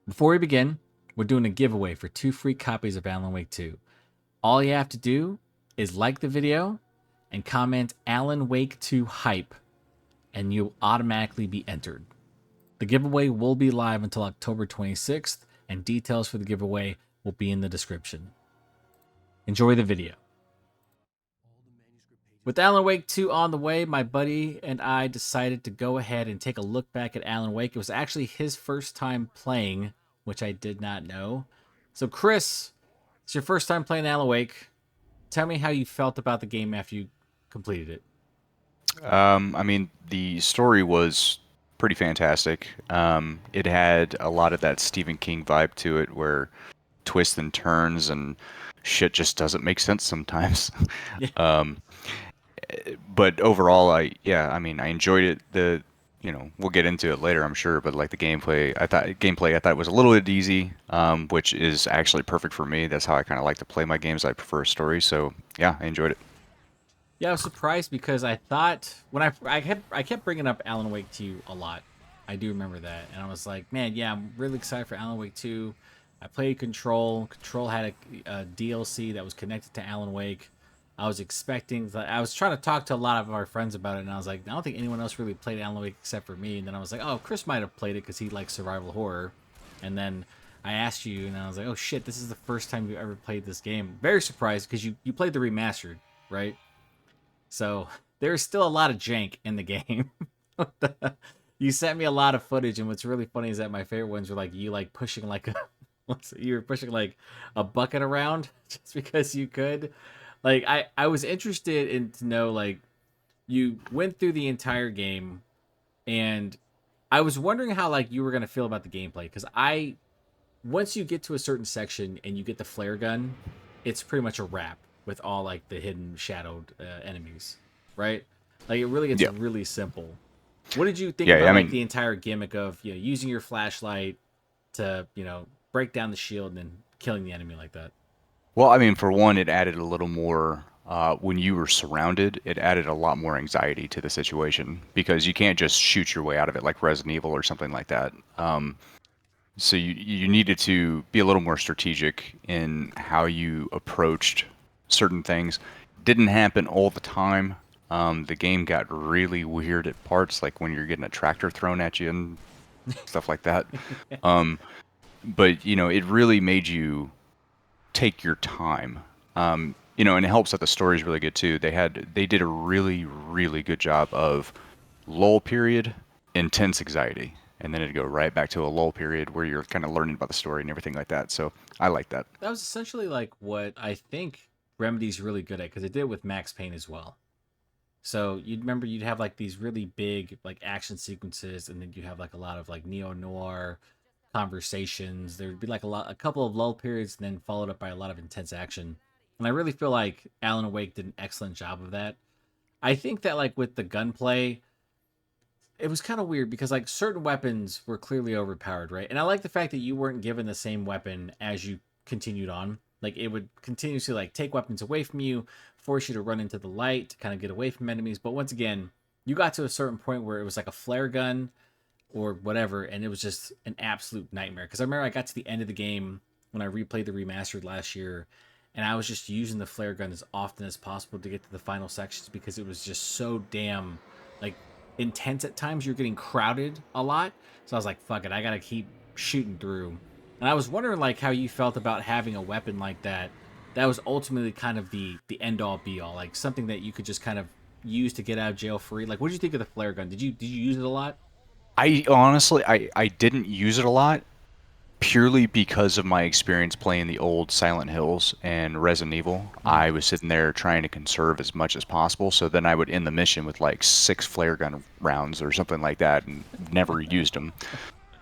Before we begin, we're doing a giveaway for 2 free copies of Alan Wake 2. All you have to do is like the video and comment Alan Wake 2 hype, and you'll automatically be entered. The giveaway will be live until October 26th, and details for the giveaway will be in the description. Enjoy the video. With Alan Wake 2 on the way, my buddy and I decided to go ahead and take a look back at Alan Wake. It was actually his first time playing, which I did not know. So, Chris, it's your first time playing Alan Wake. Tell me how you felt about the game after you completed it. I mean, the story was pretty fantastic. It had a lot of that Stephen King vibe to it, where twists and turns and shit just doesn't make sense sometimes. Yeah. um, but overall, I mean, I enjoyed it. We'll get into it later, I'm sure. But like the gameplay, I thought was a little bit easy, which is actually perfect for me. That's how I kind of like to play my games. I prefer stories, so yeah, I enjoyed it. Yeah, I was surprised because I thought when I kept bringing up Alan Wake 2 a lot. I do remember that, and I was like, man, yeah, I'm really excited for Alan Wake 2. I played Control. Control had a DLC that was connected to Alan Wake. I was expecting. I was trying to talk to a lot of our friends about it, and I was like, I don't think anyone else really played Alan Wake except for me. And then I was like, oh, Chris might have played it because he likes survival horror. And then I asked you, and I was like, oh shit, this is the first time you ever played this game. Very surprised because you played the remastered, right? So there's still a lot of jank in the game. You sent me a lot of footage, and what's really funny is that my favorite ones were like you like pushing like a you were pushing like a bucket around just because you could. Like I was interested in to know like you went through the entire game, and I was wondering how like you were gonna feel about the gameplay because I once you get to a certain section and you get the flare gun, it's pretty much a wrap with all like the hidden shadowed enemies, right? Like it really gets Yeah, really simple. What did you think yeah. about I like mean, the entire gimmick of using your flashlight to break down the shield and then killing the enemy like that? Well, I mean, for one, it added a little more when you were surrounded. It added a lot more anxiety to the situation because you can't just shoot your way out of it like Resident Evil or something like that. So you needed to be a little more strategic in how you approached certain things. Didn't happen all the time. The game got really weird at parts, like when you're getting a tractor thrown at you and stuff like that. Um, but it really made you take your time. And it helps that the story is really good too. They did a really really good job of lull period, intense anxiety, and then it'd go right back to a lull period where you're kind of learning about the story and everything like that. So I like that. That was essentially like what I think Remedy's really good at because it did it with Max Payne as well. So you'd remember you'd have like these really big like action sequences, and then you have like a lot of like neo noir conversations. There'd be like a couple of lull periods, and then followed up by a lot of intense action. And I really feel like Alan Wake did an excellent job of that. I think that like with the gunplay, it was kind of weird because like certain weapons were clearly overpowered, right? And I like the fact that you weren't given the same weapon as you continued on. Like it would continuously like take weapons away from you, force you to run into the light to kind of get away from enemies. But once again, you got to a certain point where it was like a flare gun or whatever, and it was just an absolute nightmare. Because I remember I got to the end of the game when I replayed the remastered last year, and I was just using the flare gun as often as possible to get to the final sections because it was just so damn like intense at times. You're getting crowded a lot, so I was like, "Fuck it, I gotta keep shooting through." And I was wondering like how you felt about having a weapon like that. That was ultimately kind of the end all be all, like something that you could just kind of use to get out of jail free. Like, what did you think of the flare gun? Did you use it a lot? I honestly, I didn't use it a lot purely because of my experience playing the old Silent Hills and Resident Evil. Mm. I was sitting there trying to conserve as much as possible, so then I would end the mission with like 6 flare gun rounds or something like that, and never used them.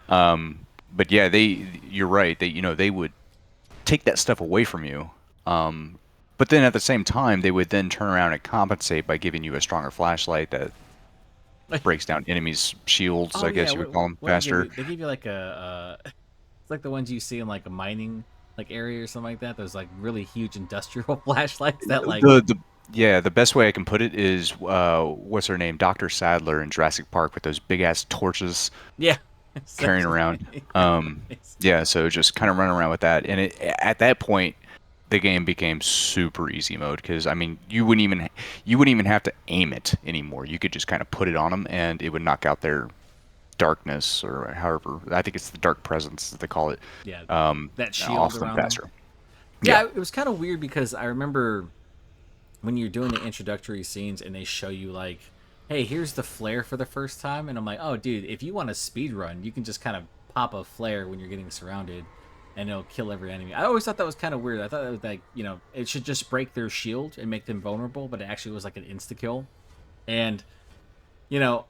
But yeah, you're right. They would take that stuff away from you. But then at the same time, they would then turn around and compensate by giving you a stronger flashlight that breaks down enemies' shields, Oh I yeah, guess you would call them, what they give faster. you? They give you like it's like the ones you see in like a mining like area or something like that. Those like really huge industrial flashlights that like The Yeah, the best way I can put it is what's her name, Dr. Sadler in Jurassic Park with those big ass torches. yeah. carrying around. Essentially. Nice. Yeah, so just kind of running around with that, and at that point, the game became super easy mode because I mean, you wouldn't even have to aim it anymore. You could just kind of put it on them, and it would knock out their darkness or however. I think it's the dark presence that they call it. Yeah, Um, that shield off them around them. faster. Yeah, Yeah. it was kind of weird because I remember when you're doing the introductory scenes and they show you like, hey, here's the flare for the first time, and I'm like, oh, dude, if you want a speed run, you can just kind of pop a flare when you're getting surrounded, and it'll kill every enemy. I always thought that was kind of weird. I thought it was like, it should just break their shield and make them vulnerable, but it actually was like an insta kill. And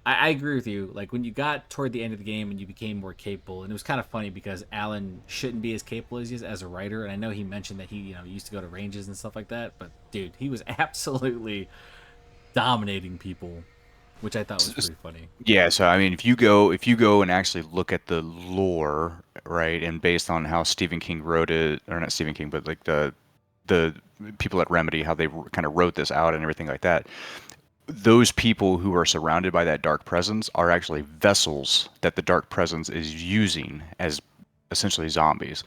I agree with you. Like when you got toward the end of the game and you became more capable, and it was kind of funny because Alan shouldn't be as capable as he is as a writer, and I know he mentioned that he, used to go to ranges and stuff like that. But dude, he was absolutely dominating people, which I thought was pretty funny. Yeah, so I mean, if you go and actually look at the lore, right, and based on how Stephen King wrote it, or not Stephen King, but like the people at Remedy, how they kind of wrote this out and everything like that, those people who are surrounded by that dark presence are actually vessels that the dark presence is using as essentially zombies.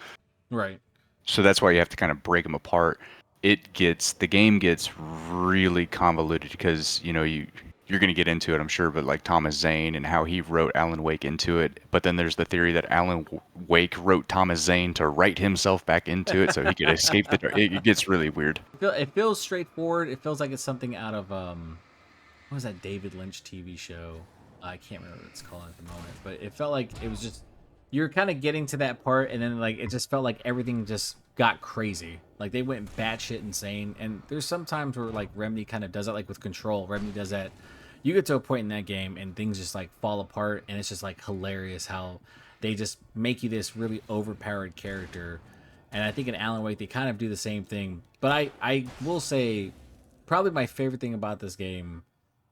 Right. So that's why you have to kind of break them apart. The game gets really convoluted because you're going to get into it, I'm sure, but like Thomas Zane and how he wrote Alan Wake into it. But then there's the theory that Alan Wake wrote Thomas Zane to write himself back into it so he could escape the dark. It gets really weird. It feels straightforward. It feels like it's something out of what was that David Lynch TV show? I can't remember what it's called at the moment, but it felt like it was just you're kind of getting to that part, and then like it just felt like everything just got crazy. Like they went batshit insane. And there's some times where like Remedy kind of does that, like with Control. Remedy does that. You get to a point in that game, and things just like fall apart, and it's just like hilarious how they just make you this really overpowered character. And I think in Alan Wake they kind of do the same thing. But I will say probably my favorite thing about this game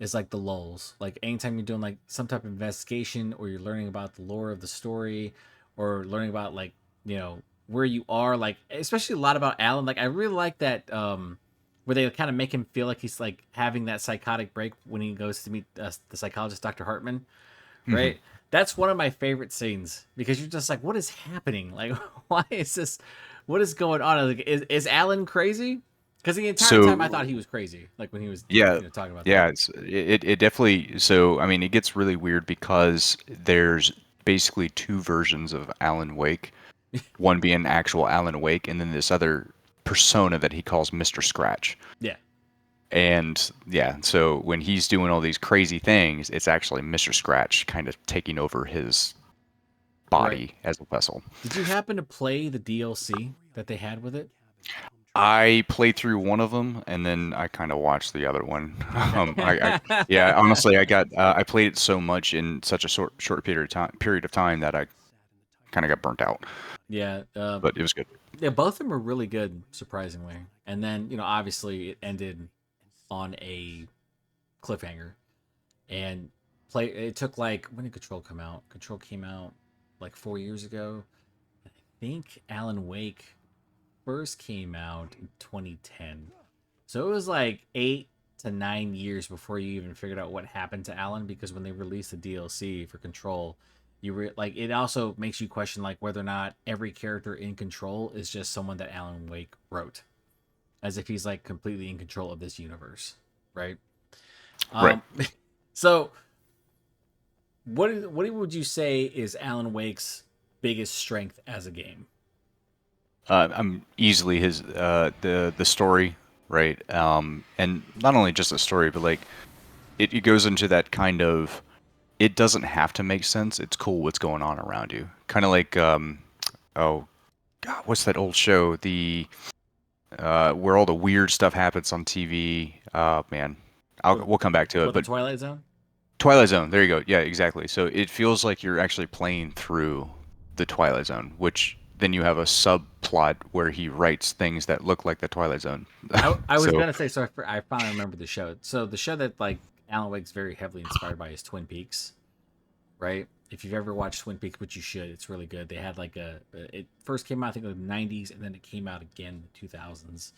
is like the lulls. Like anytime you're doing like some type of investigation or you're learning about the lore of the story or learning about like, where you are, like especially a lot about Alan. Like I really like that where they kind of make him feel like he's like having that psychotic break when he goes to meet the psychologist Dr. Hartman, Hmm. right? That's one of my favorite scenes because you're just like, what is happening? Like, why is this? What is going on? Like, is Alan crazy? Because the entire time I So thought he was crazy. Like when he was, yeah, talking about that. yeah, it definitely. So I mean, it gets really weird because there's basically two versions of Alan Wake. One being actual Alan Wake, and then this other persona that he calls Mr. Scratch. Yeah. And yeah, so when he's doing all these crazy things, it's actually Mr. Scratch kind of taking over his Right. body as a vessel. Did you happen to play the DLC that they had with it? I played through one of them, and then I kind of watched the other one. Yeah, Okay. honestly, I played it so much in such a short period of time that I kind of got burnt out. Yeah. But it was good. Yeah. Both of them were really good, surprisingly. And then obviously it ended on a cliffhanger. And it took like, when did Control come out? Control came out like 4 years ago. I think Alan Wake first came out in 2010. So it was like 8 to 9 years before you even figured out what happened to Alan, because when they released the DLC for Control, like it also makes you question like whether or not every character in Control is just someone that Alan Wake wrote, as if he's like completely in control of this universe, right? Right. Um, so what would you say is Alan Wake's biggest strength as a game? I'm easily his the story, right? And not only just the story, but like it goes into that kind of it doesn't have to make sense. It's cool what's going on around you. Kind of like oh God, what's that old show? The where all the weird stuff happens on TV. Man, we'll come back to it. What, the But Twilight Zone? Twilight Zone, there you go. Yeah, exactly. So it feels like you're actually playing through the Twilight Zone, which then you have a subplot where he writes things that look like the Twilight Zone. I was So gonna say, so I finally remember the show. So the show that like Alan Wake's very heavily inspired by is Twin Peaks, right? If you've ever watched Twin Peaks, which you should, it's really good. They had like it first came out I think in the '90s, and then it came out again in the 2000s.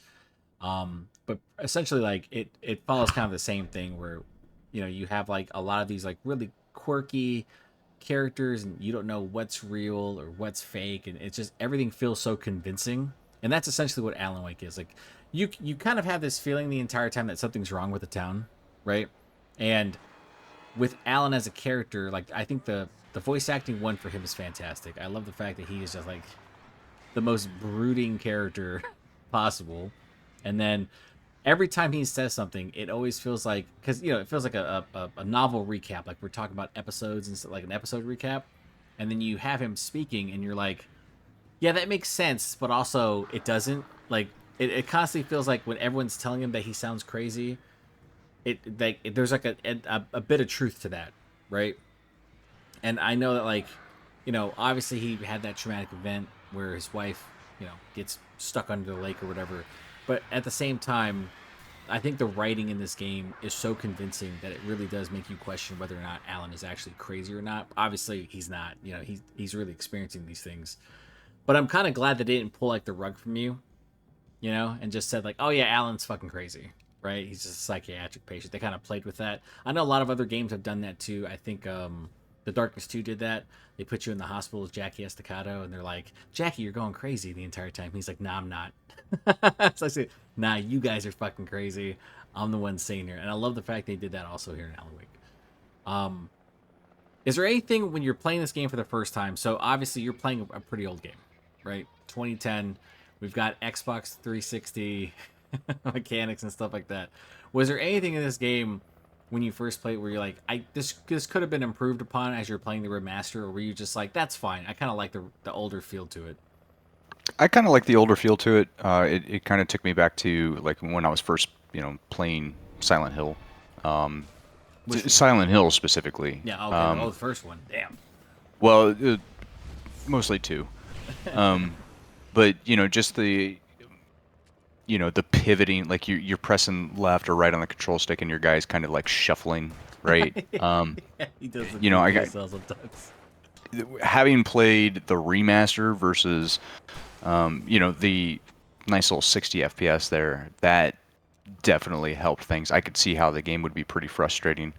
But essentially, like it follows kind of the same thing where you have like a lot of these like really quirky characters and you don't know what's real or what's fake, and it's just everything feels so convincing. And that's essentially what Alan Wake is. Like you kind of have this feeling the entire time that something's wrong with the town, right? And with Alan as a character, like I think the voice acting one for him is fantastic. I love the fact that he is just like the most brooding character possible. And then every time he says something, it always feels like, because it feels like a novel recap. Like we're talking about episodes and stuff, like an episode recap, and then you have him speaking, and you're like, yeah, that makes sense, but also it doesn't. Like it constantly feels like when everyone's telling him that he sounds crazy, there's like a bit of truth to that, right? And I know that obviously he had that traumatic event where his wife, gets stuck under the lake or whatever. But at the same time, I think the writing in this game is so convincing that it really does make you question whether or not Alan is actually crazy or not. Obviously, he's not. He's really experiencing these things. But I'm kind of glad that they didn't pull like the rug from you, and just said like, "Oh yeah, Alan's fucking crazy." Right? He's just a psychiatric patient. They kind of played with that. I know a lot of other games have done that too. I think The Darkness 2 did that. They put you in the hospital with Jackie Estacado, and they're like, "Jackie, you're going crazy the entire time." He's like, "Nah, I'm not." So I said, "Nah, you guys are fucking crazy. I'm the one sane here." And I love the fact they did that also here in Alan Wake. Is there anything when you're playing this game for the first time? So obviously you're playing a pretty old game, right? 2010. We've got Xbox 360 mechanics and stuff like that. Was there anything in this game when you first played where you're like, this could have been improved upon as you're playing the remaster, or were you just like, that's fine? I kind of like the older feel to it. I kind of like the older feel to it. It kind of took me back to like when I was first, playing Silent Hill. Um, Silent Hill specifically. Yeah, okay. The first one. Damn. Well, mostly two. But just the pivoting, like you're pressing left or right on the control stick, and your guy's kind of like shuffling, right? Yeah, he does the I got sometimes. having played the remaster versus, the nice little 60 FPS there. That definitely helped things. I could see how the game would be pretty frustrating.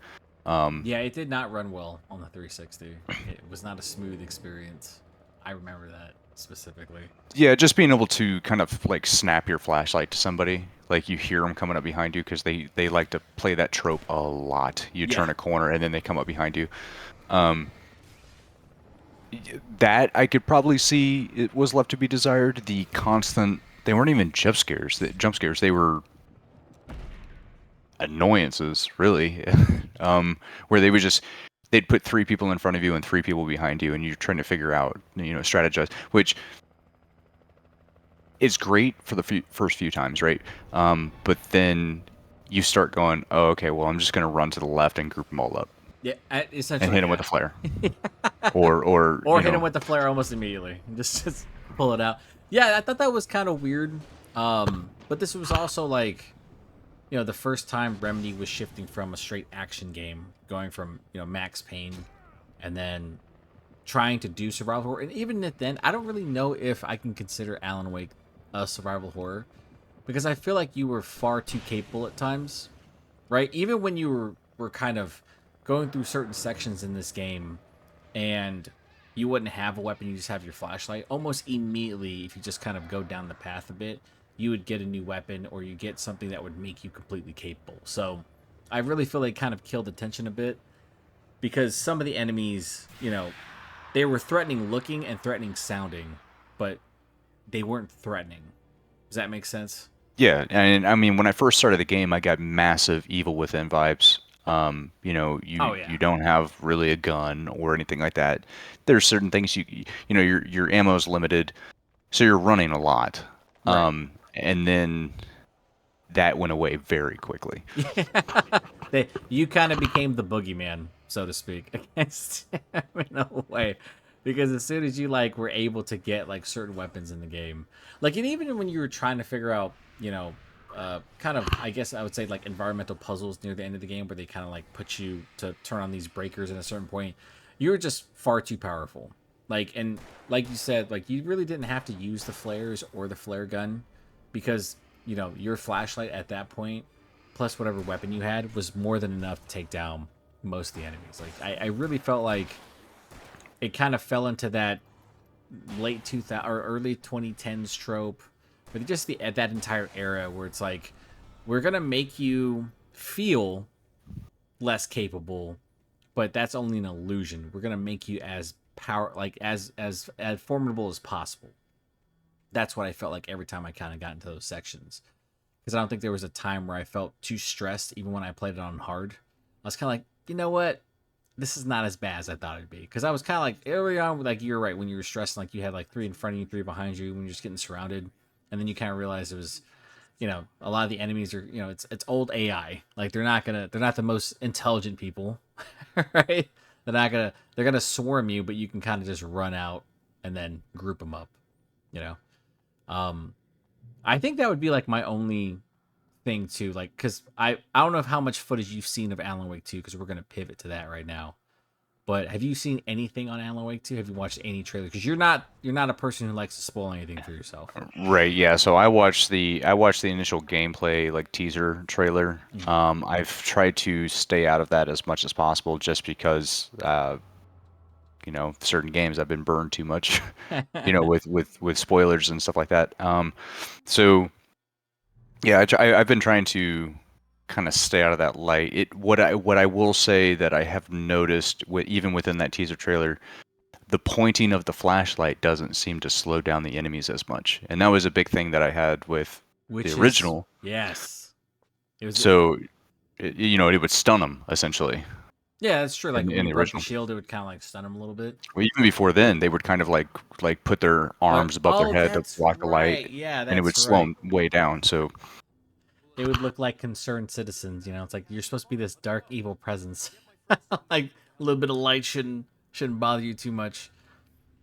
Yeah, it did not run well on the 360. It was not a smooth experience. I remember that specifically. Yeah, just being able to kind of like snap your flashlight to somebody, like you hear them coming up behind you, because they like to play that trope a lot. You Yeah. turn a corner and then they come up behind you. That I could probably see it was left to be desired. The constant, they weren't even jump scares. They were annoyances, really. Where they'd put three people in front of you and three people behind you, and you're trying to figure out, strategize, which is great for the first few times, right? But then you start going, oh, okay, well, I'm just going to run to the left and group them all up Yeah, essentially. and hit them with a flare. or hit him with the flare almost immediately. Just pull it out. Yeah, I thought that was kind of weird. But this was also like, the first time Remedy was shifting from a straight action game, going from Max Payne, and then trying to do survival horror. And even then, I don't really know if I can consider Alan Wake a survival horror, because I feel like you were far too capable at times, right? Even when you were kind of going through certain sections in this game, and you wouldn't have a weapon, you just have your flashlight. Almost immediately, if you just kind of go down the path a bit, you would get a new weapon, or you get something that would make you completely capable. So I really feel they kind of killed the tension a bit, because some of the enemies, they were threatening looking and threatening sounding, but they weren't threatening. Does that make sense? Yeah, and I mean, when I first started the game, I got massive Evil Within vibes. Oh yeah. You don't have really a gun or anything like that. There's certain things your ammo is limited, so you're running a lot. Right. And then that went away very quickly. You kind of became the boogeyman, so to speak, against him in a way, because as soon as you were able to get certain weapons in the game, and even when you were trying to figure out, kind of, I guess I would say environmental puzzles near the end of the game, where they kind of put you to turn on these breakers at a certain point, you were just far too powerful. And like you said, you really didn't have to use the flares or the flare gun, because your flashlight at that point, plus whatever weapon you had, was more than enough to take down most of the enemies. I really felt like it kind of fell into that late 2000 or early 2010s trope, but just the at that entire era where it's like we're gonna make you feel less capable, but that's only an illusion. We're gonna make you as as formidable as possible. That's what I felt like every time I kind of got into those sections, because I don't think there was a time where I felt too stressed even when I played it on hard. I was kind of like, you know what, this is not as bad as I thought it'd be. Because I was kind of like early on, like you're right when you were stressing, like you had like three in front of you, three behind you when you're just getting surrounded, and then you kind of realize it was, a lot of the enemies are, it's old AI. Like they're not the most intelligent people, right? They're gonna swarm you, but you can kind of just run out and then group them up, you know. Um, I think that would be like my only thing too, like because I don't know how much footage you've seen of Alan Wake 2 because we're gonna pivot to that right now. But have you seen anything on Alan Wake 2? Have you watched any trailer? Because you're not a person who likes to spoil anything for yourself. Right, yeah. So I watched the initial gameplay like teaser trailer. Mm. I've tried to stay out of that as much as possible just because certain games I've been burned too much, with spoilers and stuff like that. So yeah, I've been trying to kind of stay out of that light. What I will say that I have noticed even within that teaser trailer, the pointing of the flashlight doesn't seem to slow down the enemies as much. And that was a big thing that I had with the Which is original. yes, it was. So, it would stun them essentially Yeah, that's true. Like when in you the broke the original. shield, it would kind of like stun him a little bit. Well, even before then, they would kind of like put their Like, arms above their oh, head to that's block the light, right. Yeah, and it that's would slow right. them way down. So, They would look like concerned citizens. It's like you're supposed to be this dark, evil presence. Like a little bit of light shouldn't bother you too much.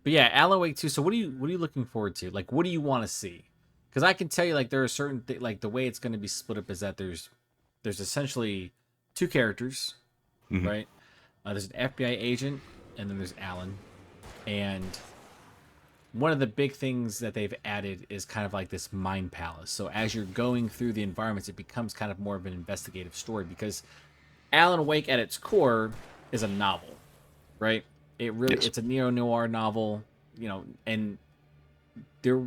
But yeah, Alan Wake 2. So what are you looking forward to? Like, what do you want to see? Because I can tell you, like, there are certain like the way it's going to be split up is that there's essentially two characters, mhm. right? There's an FBI agent, and then there's Alan. And one of the big things that they've added is kind of like this mind palace. So as you're going through the environments, it becomes kind of more of an investigative story because Alan Wake at its core is a novel, right? Yes, It's a neo noir novel, and there,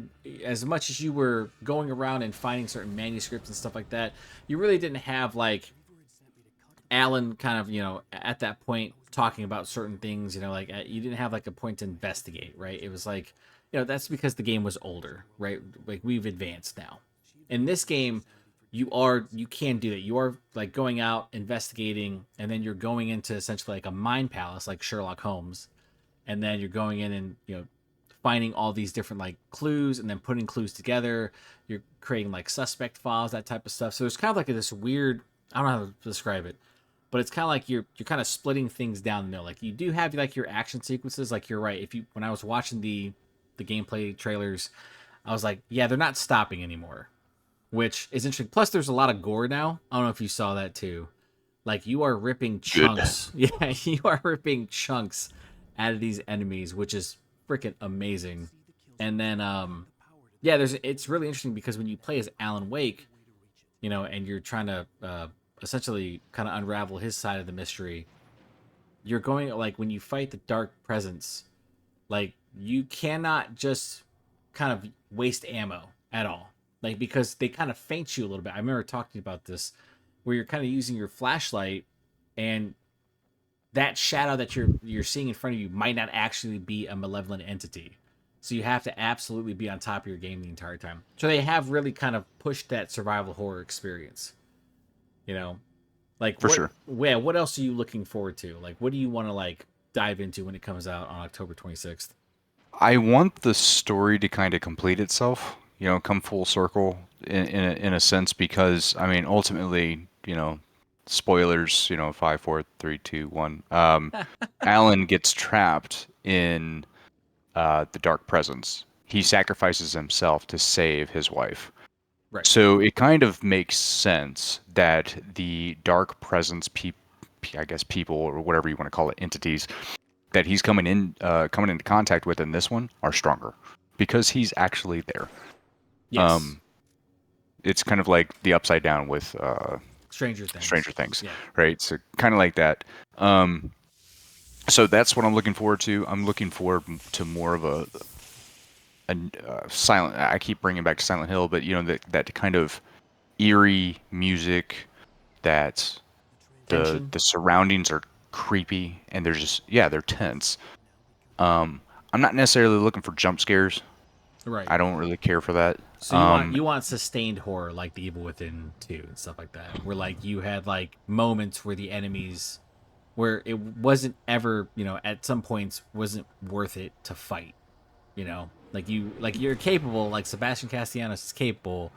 as much as you were going around and finding certain manuscripts and stuff like that, you really didn't have like Alan kind of, at that point talking about certain things, like you didn't have like a point to investigate, right? It was like, that's because the game was older, right? Like we've advanced now. In this game, you can do that. You are like going out investigating, and then you're going into essentially like a mind palace, like Sherlock Holmes, and then you're going in and finding all these different like clues, and then putting clues together. You're creating like suspect files, that type of stuff. So it's kind of like this weird. I don't know how to describe it, but it's kind of like you're kind of splitting things down the middle. Like you do have like your action sequences. Like you're right. If you when I was watching the gameplay trailers, I was like, yeah, they're not stopping anymore, which is interesting. Plus, there's a lot of gore now. I don't know if you saw that too. Like you are ripping good. chunks. Yeah, you are ripping chunks out of these enemies, which is freaking amazing. And then yeah, it's really interesting because when you play as Alan Wake, and you're trying to essentially kind of unravel his side of the mystery, you're going like when you fight the dark presence, like you cannot just kind of waste ammo at all. Like because they kind of feint you a little bit. I remember talking about this where you're kind of using your flashlight and that shadow that you're seeing in front of you might not actually be a malevolent entity. So you have to absolutely be on top of your game the entire time. So they have really kind of pushed that survival horror experience. You know, like For sure. what else are you looking forward to? Like what do you want to like dive into when it comes out on October 26th? I want the story to kind of complete itself, come full circle in a sense, because I mean, ultimately, spoilers, 5, 4, 3, 2, 1. Alan gets trapped in the dark presence. He sacrifices himself to save his wife. Right. So it kind of makes sense that the dark presence I guess people or whatever you want to call it, entities that he's coming into contact with in this one are stronger because he's actually there. Yes. Um, it's kind of like the upside down with Stranger Things. Stranger Things, Yeah. right? So kind of like that. Um, So that's what I'm looking forward to. I'm looking forward to more of a silent. I keep bringing back to Silent Hill, but that kind of eerie music that Tension. the surroundings are creepy and they're just they're tense. I'm not necessarily looking for jump scares. Right. I don't really care for that. So you want sustained horror like the Evil Within 2 and stuff like that, where like you had like moments where the enemies where it wasn't ever, at some points wasn't worth it to fight, like you're capable, like Sebastian Castellanos is capable,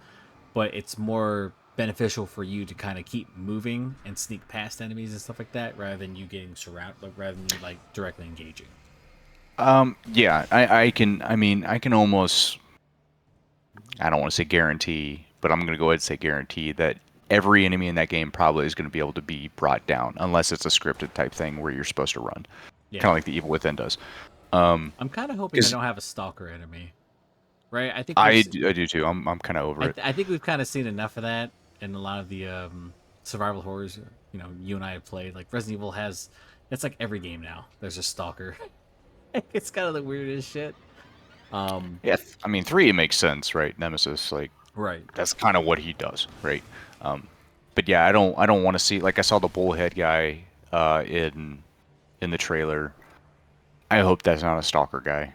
but it's more beneficial for you to kind of keep moving and sneak past enemies and stuff like that rather than you getting surrounded, like rather than you like directly engaging. Yeah, I can. I mean, I can almost. I don't want to say guarantee, but I'm going to go ahead and say guarantee that every enemy in that game probably is going to be able to be brought down, unless it's a scripted type thing where you're supposed to run, kind Yeah. of like the Evil Within does. Um, I'm kind of hoping they because don't have a stalker enemy, right? I do too. I'm kind of over it. I think we've kind of seen enough of that in a lot of the survival horrors. You and I have played. Like Resident Evil has, it's like every game now. There's a stalker. It's kind of the weirdest shit. Um, Yeah, I mean, three it makes sense, right? Nemesis, like right. that's kind of what he does, right? Um, but yeah, I don't want to see like I saw the bullhead guy in the trailer. I hope that's not a stalker guy.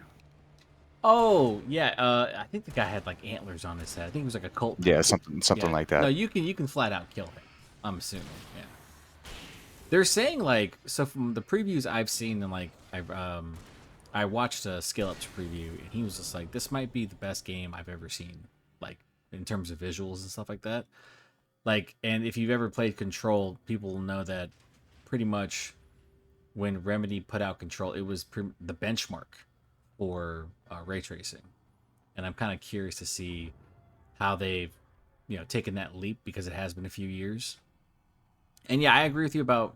Oh yeah. I think the guy had like antlers on his head. I think he was like a cult Yeah, member. something Yeah. like No, that. you can flat out kill him. I'm assuming. Yeah. They're saying like so from the previews I've seen and like I watched a Scale Up's preview and he was just like this might be the best game I've ever seen, like in terms of visuals and stuff like that. Like, and if you've ever played Control, people will know that pretty much when Remedy put out Control, it was the benchmark for ray tracing. And I'm kind of curious to see how they've taken that leap because it has been a few years. And yeah, I agree with you about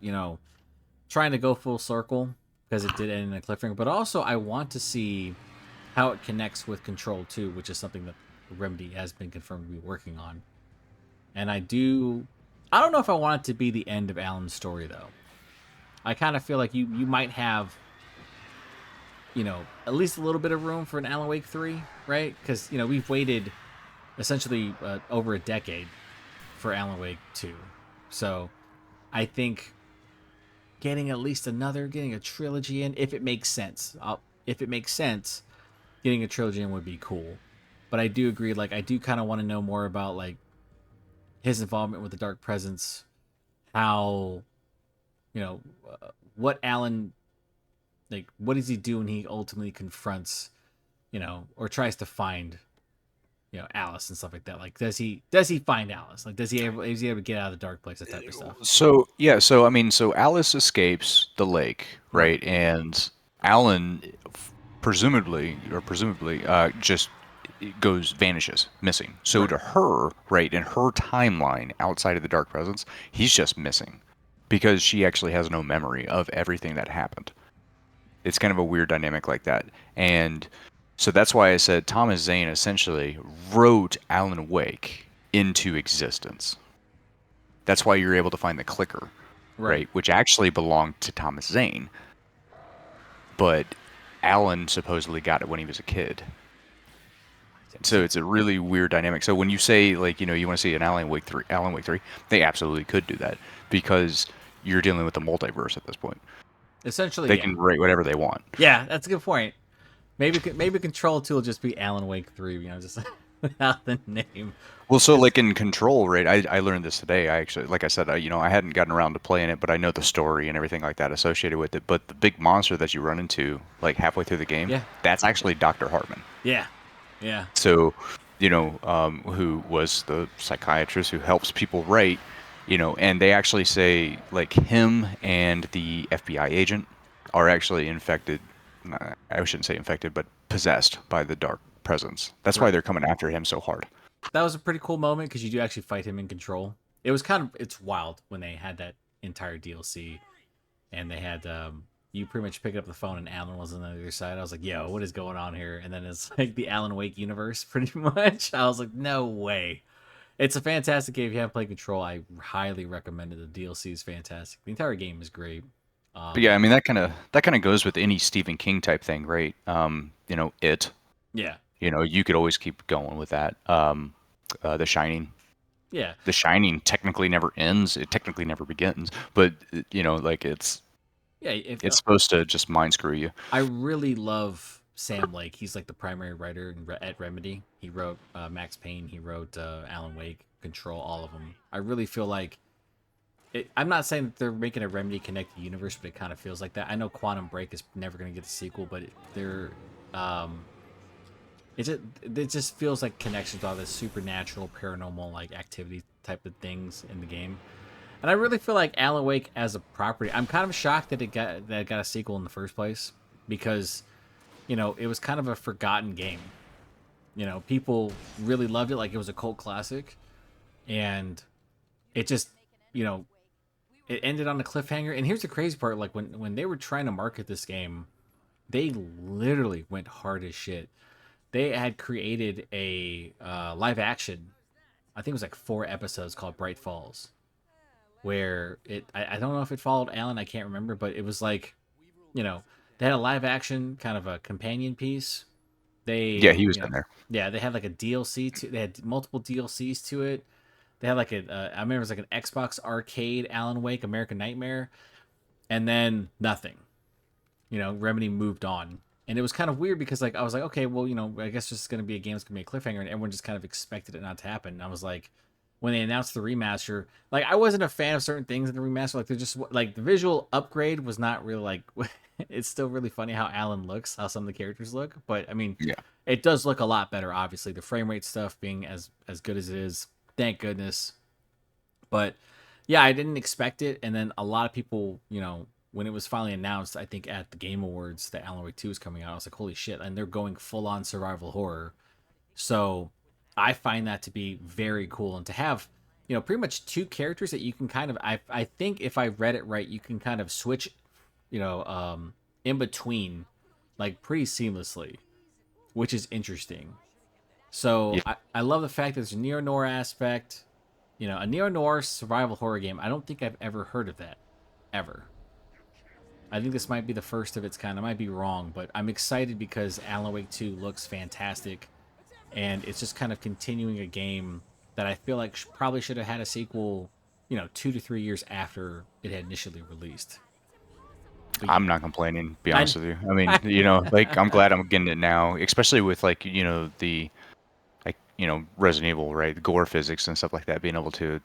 trying to go full circle because it did end in a cliffhanger. But also, I want to see how it connects with Control 2, which is something that Remedy has been confirmed to be working on. And I don't know if I want it to be the end of Alan's story though. I kind of feel like you might have at least a little bit of room for an Alan Wake 3, right? Because we've waited essentially over a decade for Alan Wake 2, so I think getting a trilogy in, if it makes sense. If it makes sense, getting a trilogy in would be cool. But I do agree, like I do kind of want to know more about like his involvement with the Dark Presence, how you know what Alan, like what does he do when he ultimately confronts or tries to find Alice and stuff like that. Like does he find Alice? Like is he able to get out of the dark place, that type of stuff. So yeah, so I mean, so Alice escapes the lake, Right. right? And Alan, presumably, just goes vanishes, missing. So Right. to her, right, in her timeline outside of the Dark Presence, he's just missing because she actually has no memory of everything that happened. It's kind of a weird dynamic like that, and so that's why I said Thomas Zane essentially wrote Alan Wake into existence. That's why you're able to find the clicker, Right. right? Which actually belonged to Thomas Zane, but Alan supposedly got it when he was a kid. So See, it's a really weird dynamic. So when you say like you want to see an Alan Wake 3, they absolutely could do that because you're dealing with the multiverse at this point. essentially, They yeah. can write whatever they want. Yeah, that's a good point. Maybe Control 2 will just be Alan Wake 3, just without the name. Well, so Because like in Control, right? I learned this today. I actually, like I said, I hadn't gotten around to playing it, but I know the story and everything like that associated with it. But the big monster that you run into, like halfway through the game, yeah, that's actually Dr. Hartman. yeah, yeah, So, who was the psychiatrist who helps people write, and they actually say like him and the FBI agent are actually infected. I shouldn't say infected, but possessed by the dark presence. That's why right. they're coming after him so hard. That was a pretty cool moment because you do actually fight him in Control. It was it's wild when they had that entire DLC and they had you pretty much pick up the phone and Alan was on the other side. I was like, yo, what is going on here? And then it's like the Alan Wake universe, pretty much. I was like, no way. It's a fantastic game. If you haven't played Control, I highly recommend it. The DLC is fantastic. The entire game is great. But yeah, I mean that kind of goes with any Stephen King type thing, right? It. Yeah, You could always keep going with that. The Shining. yeah, The Shining technically never ends. It technically never begins. But like yeah. If it's supposed to just mind screw you. I really love Sam Lake. He's like the primary writer at Remedy. He wrote Max Payne. He wrote Alan Wake, Control, all of them. I really feel like I'm not saying that they're making a Remedy connected universe, but it kind of feels like that. I know Quantum Break is never going to get a sequel, but they're um, it just feels like connections to all this supernatural, paranormal like activity type of things in the game. And I really feel like Alan Wake as a property. I'm kind of shocked that it got a sequel in the first place because it was kind of a forgotten game. People really loved it like it was a cult classic, and it just you know it ended on a cliffhanger. And here's the crazy part: like when they were trying to market this game, they literally went hard as shit. They had created a live action. I think it was like 4 episodes called Bright Falls, where I don't know if it followed Alan. I can't remember, but it was like you know they had a live action kind of a companion piece. Yeah, They he was in there. yeah, they had like a DLC to. They had multiple DLCs to it. They had like I remember it was like an Xbox arcade Alan Wake American Nightmare, and then nothing. Remedy moved on, and it was kind of weird because like I was like, okay, well, I guess this is gonna be a game that's gonna be a cliffhanger, and everyone just kind of expected it not to happen. And I was like, when they announced the remaster, like I wasn't a fan of certain things in the remaster. Like they're just like the visual upgrade was not really like. It's still really funny how Alan looks, how some of the characters look, but I mean, Yeah. it does look a lot better. Obviously, the frame rate stuff being as good as it is, thank goodness. But yeah, I didn't expect it, and then a lot of people, when it was finally announced, I think at the Game Awards that Alan Wake 2 is coming out, I was like, holy shit! And they're going full on survival horror. So I find that to be very cool, and to have pretty much two characters that you can kind of I think if I read it right, you can kind of switch you know in between like pretty seamlessly, which is interesting. So Yeah. I love the fact that there's a neo noir aspect. A neo noir survival horror game. I don't think I've ever heard of that ever. I think this might be the first of its kind. I might be wrong, but I'm excited because Alan Wake 2 looks fantastic, and it's just kind of continuing a game that I feel like probably should have had a sequel, 2 to 3 years after it had initially released. But I'm not complaining, to be I, honest with you. I mean, like I'm glad I'm getting it now, especially with like, the like, Resident Evil, right? The gore physics and stuff like that, being able to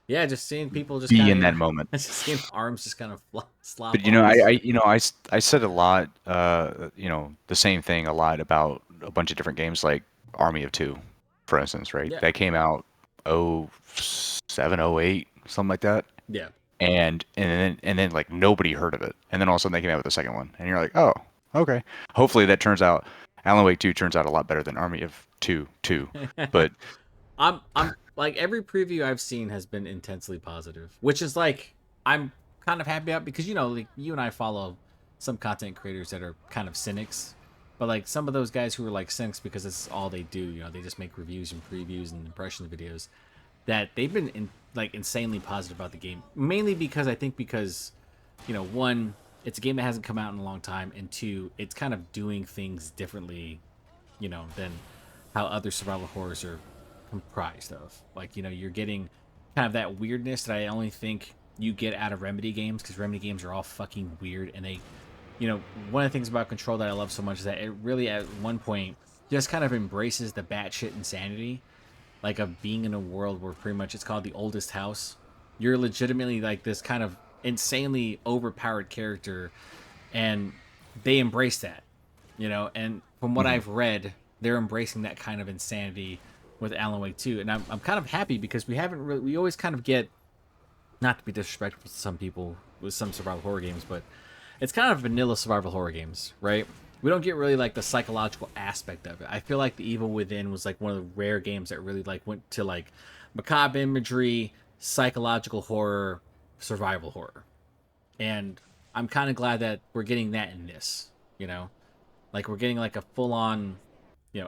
yeah, just seeing people just be kind in of, that moment. just seeing arms just kind of slop But off. I said a lot, the same thing a lot about a bunch of different games like Army of Two, for instance, right? Yeah, That came out 07, '08, something like that. yeah. And then like nobody heard of it, and then all of a sudden they came out with the second one, and you're like, oh, okay. Hopefully that turns out, Alan Wake 2 turns out a lot better than Army of Two 2. But I'm like every preview I've seen has been intensely positive, which is like I'm kind of happy about because like you and I follow some content creators that are kind of cynics, but like some of those guys who are like cynics because it's all they do, they just make reviews and previews and impression videos, that they've been like insanely positive about the game, mainly because one, it's a game that hasn't come out in a long time, and two, it's kind of doing things differently, than how other survival horrors are comprised of. Like, you're getting kind of that weirdness that I only think you get out of Remedy games, because Remedy games are all fucking weird, and they, one of the things about Control that I love so much is that it really at one point just kind of embraces the batshit insanity, like of being in a world where pretty much it's called the oldest house. You're legitimately like this kind of insanely overpowered character, and they embrace that, and from what mhm. I've read, they're embracing that kind of insanity with Alan Wake 2, and I'm kind of happy because we always kind of get, not to be disrespectful to some people with some survival horror games, but it's kind of vanilla survival horror games, right? We don't get really like the psychological aspect of it. I feel like The Evil Within was like one of the rare games that really like went to like macabre imagery, psychological horror, survival horror. And I'm kind of glad that we're getting that in this, like we're getting like a full on,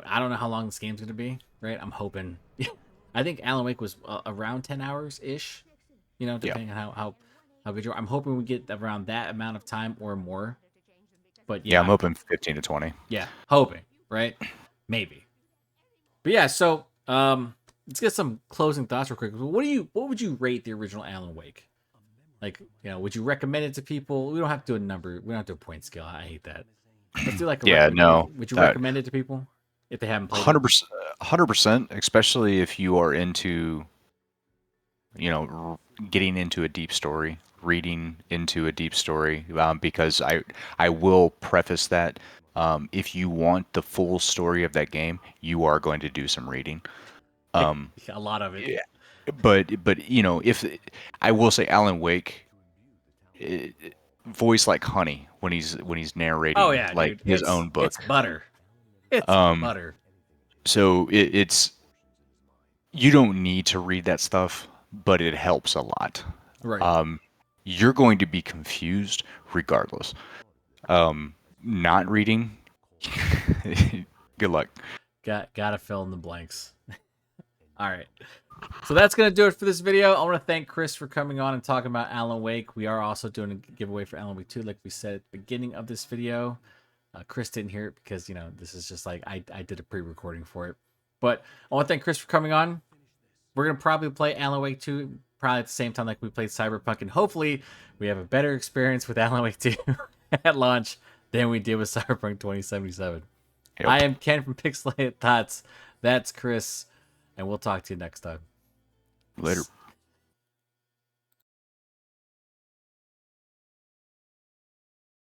I don't know how long this game's going to be, right? I'm hoping I think Alan Wake was around 10 hours ish, Yeah. depending on how. How good you are. I'm hoping we get around that amount of time or more. But Yeah, I'm yeah, hoping 15 to 20. yeah, hoping, right? Maybe. But yeah, so let's get some closing thoughts real quick. What would you rate the original Alan Wake? Like, would you recommend it to people? We don't have to do a number. We don't have to do a point scale. I hate that. Let's do like a Yeah, no, would you that recommend it to people if they haven't played it? 100%, 100%, especially if you are into, getting into a deep story, reading into a deep story, because I will preface that if you want the full story of that game, you are going to do some reading. Um, A lot of it. yeah, but if I will say Alan Wake, eh, voice like honey when he's Oh narrating yeah, like dude. his own It's book. butter. It's Um, butter. so it's you don't need to read that stuff, but it helps a lot. Right. Um, you're going to be confused regardless. Not reading, good luck. Gotta fill in the blanks. All right. So that's gonna do it for this video. I want to thank Chris for coming on and talking about Alan Wake. We are also doing a giveaway for Alan Wake 2, like we said at the beginning of this video. Chris didn't hear it because this is just like I did a pre-recording for it. But I want to thank Chris for coming on. We're gonna probably play Alan Wake 2 probably at the same time like we played Cyberpunk, and hopefully we have a better experience with Alan Wake 2 at launch than we did with Cyberpunk 2077. I Yep. am Ken from Pixelated Thoughts. That's Chris, and we'll talk to you next time. Later.